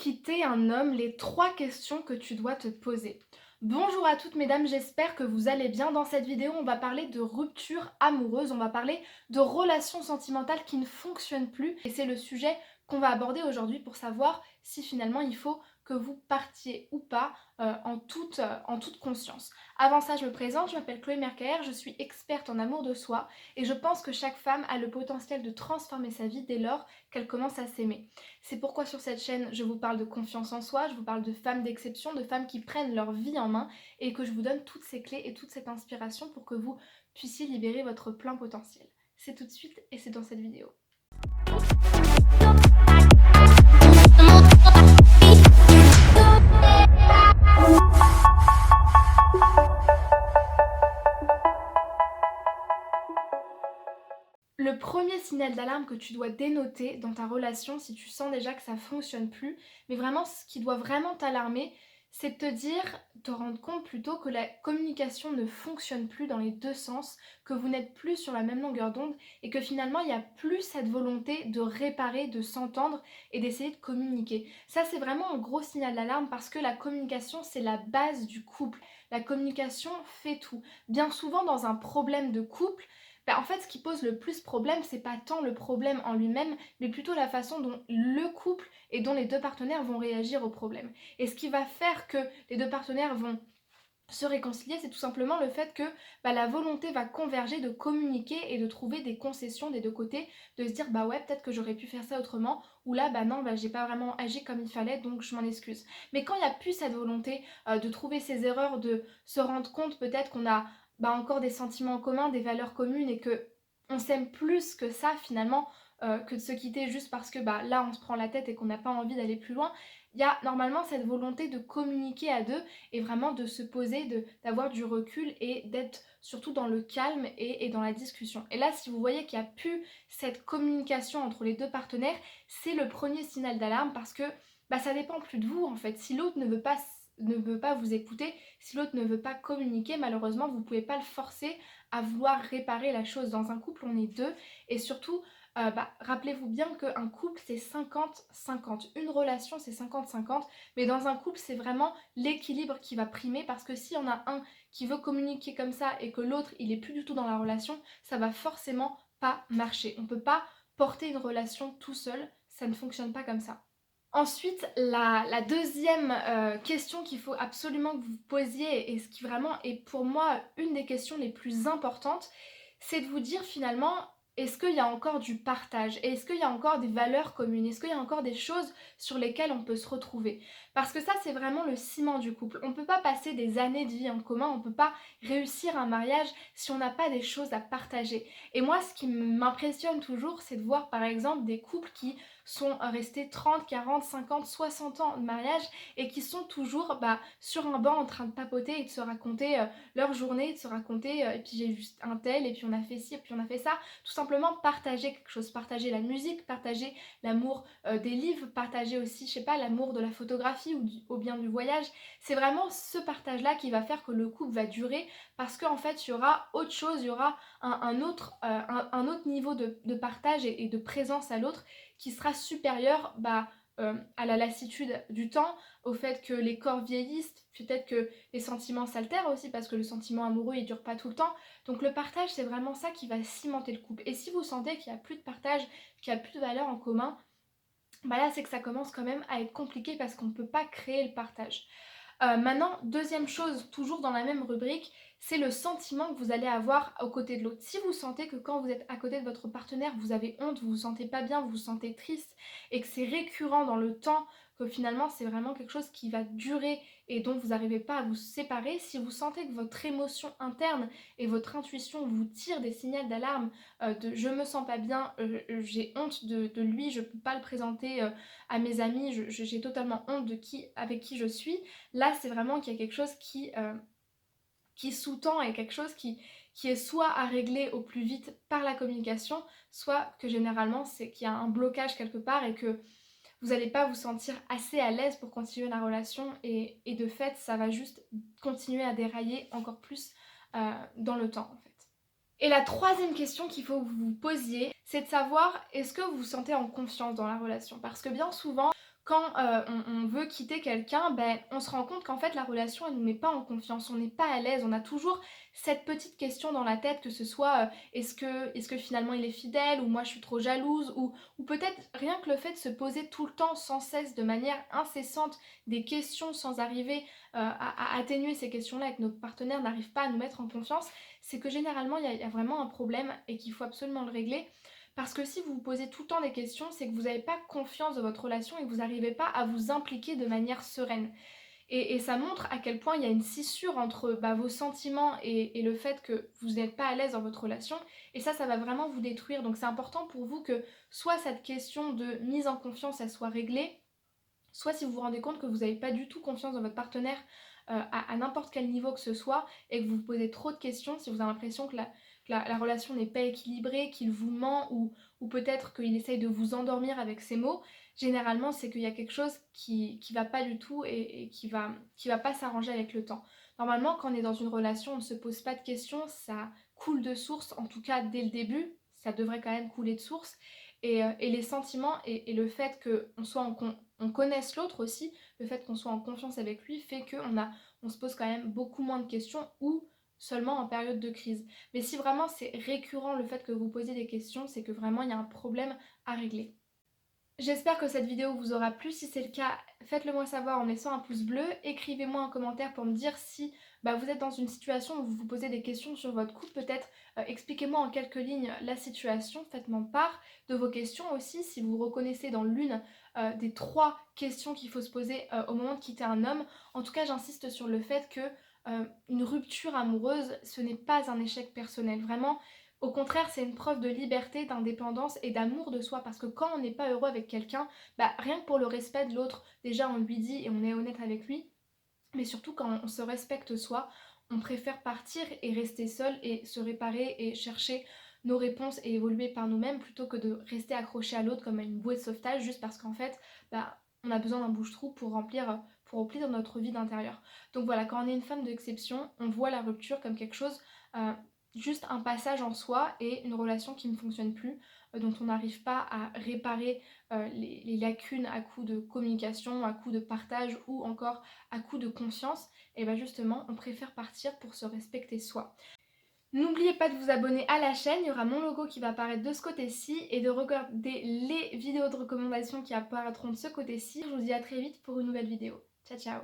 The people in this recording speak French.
quitter un homme, les 3 questions que tu dois te poser. Bonjour à toutes mesdames, j'espère que vous allez bien. Dans cette vidéo, on va parler de rupture amoureuse, on va parler de relations sentimentales qui ne fonctionnent plus. Et c'est le sujet qu'on va aborder aujourd'hui pour savoir si finalement il faut que vous partiez ou pas en toute conscience. Avant ça, je me présente, je m'appelle Chloé Mercaer, je suis experte en amour de soi et je pense que chaque femme a le potentiel de transformer sa vie dès lors qu'elle commence à s'aimer. C'est pourquoi sur cette chaîne, je vous parle de confiance en soi, je vous parle de femmes d'exception, de femmes qui prennent leur vie en main et que je vous donne toutes ces clés et toute cette inspiration pour que vous puissiez libérer votre plein potentiel. C'est tout de suite et c'est dans cette vidéo. Le premier signal d'alarme que tu dois dénoter dans ta relation, si tu sens déjà que ça fonctionne plus, mais vraiment ce qui doit vraiment t'alarmer, c'est de te dire, te rendre compte plutôt que la communication ne fonctionne plus dans les deux sens, que vous n'êtes plus sur la même longueur d'onde et que finalement il n'y a plus cette volonté de réparer, de s'entendre et d'essayer de communiquer. Ça c'est vraiment un gros signal d'alarme parce que la communication c'est la base du couple. La communication fait tout. Bien souvent dans un problème de couple, en fait, ce qui pose le plus problème, c'est pas tant le problème en lui-même, mais plutôt la façon dont le couple et dont les deux partenaires vont réagir au problème. Et ce qui va faire que les deux partenaires vont se réconcilier, c'est tout simplement le fait que la volonté va converger de communiquer et de trouver des concessions des deux côtés, de se dire bah ouais peut-être que j'aurais pu faire ça autrement, ou là bah non bah j'ai pas vraiment agi comme il fallait donc je m'en excuse. Mais quand il n'y a plus cette volonté de trouver ses erreurs, de se rendre compte peut-être qu'on a encore des sentiments en commun, des valeurs communes et que on s'aime plus que ça finalement, que de se quitter juste parce que là on se prend la tête et qu'on n'a pas envie d'aller plus loin, il y a normalement cette volonté de communiquer à deux et vraiment de se poser, d'avoir du recul et d'être surtout dans le calme et dans la discussion. Et là, si vous voyez qu'il n'y a plus cette communication entre les deux partenaires, c'est le premier signal d'alarme parce que ça dépend plus de vous en fait. Si l'autre ne veut pas vous écouter, si l'autre ne veut pas communiquer, malheureusement, vous ne pouvez pas le forcer à vouloir réparer la chose. Dans un couple, on est deux et surtout, rappelez-vous bien qu'un couple c'est 50-50, une relation c'est 50-50, mais dans un couple c'est vraiment l'équilibre qui va primer parce que si on a un qui veut communiquer comme ça et que l'autre il est plus du tout dans la relation, ça va forcément pas marcher. On peut pas porter une relation tout seul, ça ne fonctionne pas comme ça. Ensuite, la deuxième question qu'il faut absolument que vous vous posiez, et ce qui vraiment est pour moi une des questions les plus importantes, c'est de vous dire finalement, est-ce qu'il y a encore du partage? Est-ce qu'il y a encore des valeurs communes? Est-ce qu'il y a encore des choses sur lesquelles on peut se retrouver? Parce que ça, c'est vraiment le ciment du couple. On ne peut pas passer des années de vie en commun, on ne peut pas réussir un mariage si on n'a pas des choses à partager. Et moi, ce qui m'impressionne toujours, c'est de voir par exemple des couples qui sont restés 30, 40, 50, 60 ans de mariage et qui sont toujours sur un banc en train de papoter et de se raconter leur journée, de se raconter et puis j'ai vu un tel et puis on a fait ci et puis on a fait ça. Tout simplement partager quelque chose, partager la musique, partager l'amour des livres, partager aussi, je sais pas, l'amour de la photographie ou bien du voyage. C'est vraiment ce partage-là qui va faire que le couple va durer parce qu'en fait il y aura autre chose, il y aura un autre niveau de partage et de présence à l'autre qui sera supérieur à la lassitude du temps, au fait que les corps vieillissent, peut-être que les sentiments s'altèrent aussi parce que le sentiment amoureux il dure pas tout le temps. Donc le partage c'est vraiment ça qui va cimenter le couple. Et si vous sentez qu'il n'y a plus de partage, qu'il n'y a plus de valeur en commun, là c'est que ça commence quand même à être compliqué parce qu'on ne peut pas créer le partage. Maintenant, deuxième chose, toujours dans la même rubrique, c'est le sentiment que vous allez avoir aux côtés de l'autre. Si vous sentez que quand vous êtes à côté de votre partenaire, vous avez honte, vous vous sentez pas bien, vous vous sentez triste et que c'est récurrent dans le temps, que finalement c'est vraiment quelque chose qui va durer et dont vous n'arrivez pas à vous séparer, si vous sentez que votre émotion interne et votre intuition vous tirent des signaux d'alarme de je me sens pas bien, j'ai honte de lui, je peux pas le présenter à mes amis, j'ai totalement honte de avec qui je suis, là c'est vraiment qu'il y a quelque chose qui sous-tend et quelque chose qui est soit à régler au plus vite par la communication, soit que généralement c'est qu'il y a un blocage quelque part et que vous n'allez pas vous sentir assez à l'aise pour continuer la relation et de fait ça va juste continuer à dérailler encore plus dans le temps en fait. Et la troisième question qu'il faut que vous vous posiez, c'est de savoir est-ce que vous vous sentez en confiance dans la relation? Parce que bien souvent, quand on veut quitter quelqu'un, ben, on se rend compte qu'en fait la relation elle nous met pas en confiance, on n'est pas à l'aise, on a toujours cette petite question dans la tête, que ce soit est-ce que finalement il est fidèle, ou moi je suis trop jalouse, ou peut-être rien que le fait de se poser tout le temps sans cesse de manière incessante des questions sans arriver à atténuer ces questions-là et que notre partenaire n'arrive pas à nous mettre en confiance, c'est que généralement il y a vraiment un problème et qu'il faut absolument le régler. Parce que si vous vous posez tout le temps des questions, c'est que vous n'avez pas confiance dans votre relation et que vous n'arrivez pas à vous impliquer de manière sereine. Et ça montre à quel point il y a une scissure entre vos sentiments et le fait que vous n'êtes pas à l'aise dans votre relation. Et ça va vraiment vous détruire. Donc c'est important pour vous que soit cette question de mise en confiance, elle soit réglée, soit si vous vous rendez compte que vous n'avez pas du tout confiance dans votre partenaire à n'importe quel niveau que ce soit, et que vous vous posez trop de questions, si vous avez l'impression que la relation n'est pas équilibrée, qu'il vous ment, ou peut-être qu'il essaye de vous endormir avec ses mots, généralement c'est qu'il y a quelque chose qui va pas du tout et qui va pas s'arranger avec le temps. Normalement, quand on est dans une relation, on ne se pose pas de questions, ça coule de source, en tout cas dès le début, ça devrait quand même couler de source. Et les sentiments et le fait qu'on connaisse l'autre aussi, le fait qu'on soit en confiance avec lui fait qu'on se pose quand même beaucoup moins de questions, ou seulement en période de crise. Mais si vraiment c'est récurrent le fait que vous posiez des questions, c'est que vraiment il y a un problème à régler. J'espère que cette vidéo vous aura plu. Si c'est le cas, faites-le moi savoir en me laissant un pouce bleu. Écrivez-moi un commentaire pour me dire si vous êtes dans une situation où vous vous posez des questions sur votre couple. Peut-être expliquez-moi en quelques lignes la situation. Faites-moi part de vos questions aussi, si vous reconnaissez dans l'une des 3 questions qu'il faut se poser au moment de quitter un homme. En tout cas, j'insiste sur le fait que une rupture amoureuse, ce n'est pas un échec personnel. Vraiment, au contraire, c'est une preuve de liberté, d'indépendance et d'amour de soi, parce que quand on n'est pas heureux avec quelqu'un, rien que pour le respect de l'autre, déjà on lui dit et on est honnête avec lui, mais surtout quand on se respecte soi, on préfère partir et rester seul et se réparer et chercher nos réponses et évoluer par nous-mêmes, plutôt que de rester accroché à l'autre comme à une bouée de sauvetage, juste parce qu'en fait, on a besoin d'un bouche-trou pour remplir notre vie d'intérieur. Donc voilà, quand on est une femme d'exception, on voit la rupture comme quelque chose, juste un passage en soi et une relation qui ne fonctionne plus, dont on n'arrive pas à réparer les lacunes à coup de communication, à coup de partage, ou encore à coup de confiance. Et justement, on préfère partir pour se respecter soi. N'oubliez pas de vous abonner à la chaîne, il y aura mon logo qui va apparaître de ce côté-ci, et de regarder les vidéos de recommandations qui apparaîtront de ce côté-ci. Je vous dis à très vite pour une nouvelle vidéo. Ciao ciao.